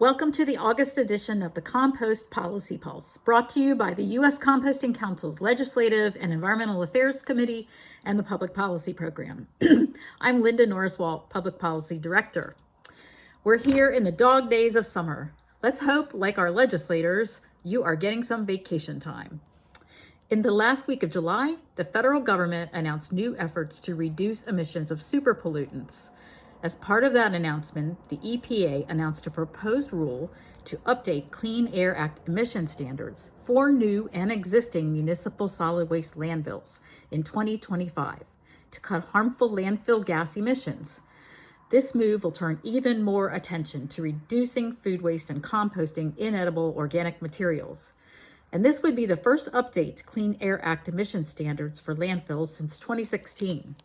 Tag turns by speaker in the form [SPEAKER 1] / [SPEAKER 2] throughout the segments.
[SPEAKER 1] Welcome to the August edition of the Compost Policy Pulse, brought to you by the U.S. Composting Council's Legislative and Environmental Affairs Committee and the Public Policy Program. I'm Linda Norris-Waldt, Public Policy Director. We're here in the dog days of summer. Let's hope, like our legislators, you are getting some vacation time. In the last week of July, the federal government announced new efforts to reduce emissions of superpollutants. As part of that announcement, the EPA announced a proposed rule to update Clean Air Act emission standards for new and existing municipal solid waste landfills in 2025 to cut harmful landfill gas emissions. This move will turn even more attention to reducing food waste and composting inedible organic materials. And this would be the first update to Clean Air Act emission standards for landfills since 2016.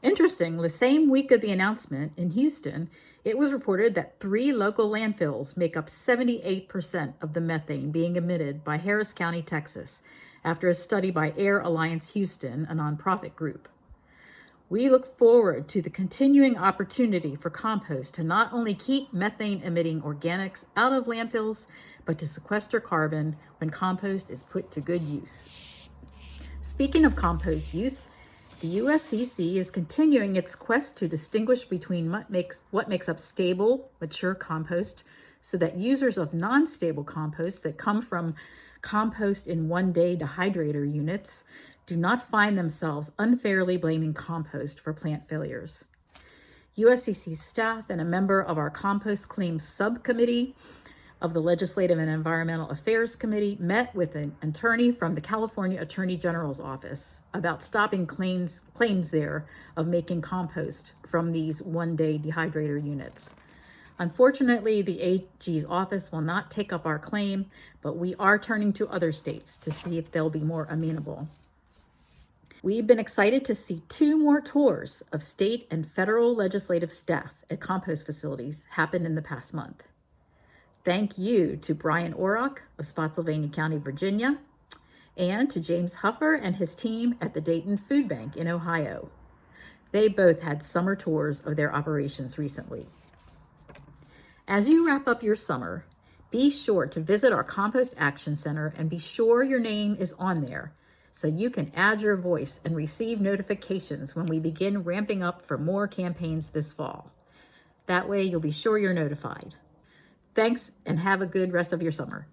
[SPEAKER 1] Interesting, the same week of the announcement in Houston, it was reported that 3 local landfills make up 78% of the methane being emitted by Harris County, Texas, after a study by Air Alliance Houston, a nonprofit group. We look forward to the continuing opportunity for compost to not only keep methane-emitting organics out of landfills, but to sequester carbon when compost is put to good use. Speaking of compost use, the USCC is continuing its quest to distinguish between what makes up stable, mature compost so that users of non-stable compost that come from compost in one-day dehydrator units do not find themselves unfairly blaming compost for plant failures. USCC staff and a member of our Compost Claims subcommittee of the Legislative and Environmental Affairs Committee met with an attorney from the California Attorney General's office about stopping claims there of making compost from these one-day dehydrator units. Unfortunately, the AG's office will not take up our claim, but we are turning to other states to see if they'll be more amenable. We've been excited to see 2 more tours of state and federal legislative staff at compost facilities happen in the past month. Thank you to Brian Orrock of Spotsylvania County, Virginia, and to James Huffer and his team at the Dayton Food Bank in Ohio. They both had summer tours of their operations recently. As you wrap up your summer, be sure to visit our Compost Action Center and be sure your name is on there so you can add your voice and receive notifications when we begin ramping up for more campaigns this fall. That way you'll be sure you're notified. Thanks, and have a good rest of your summer.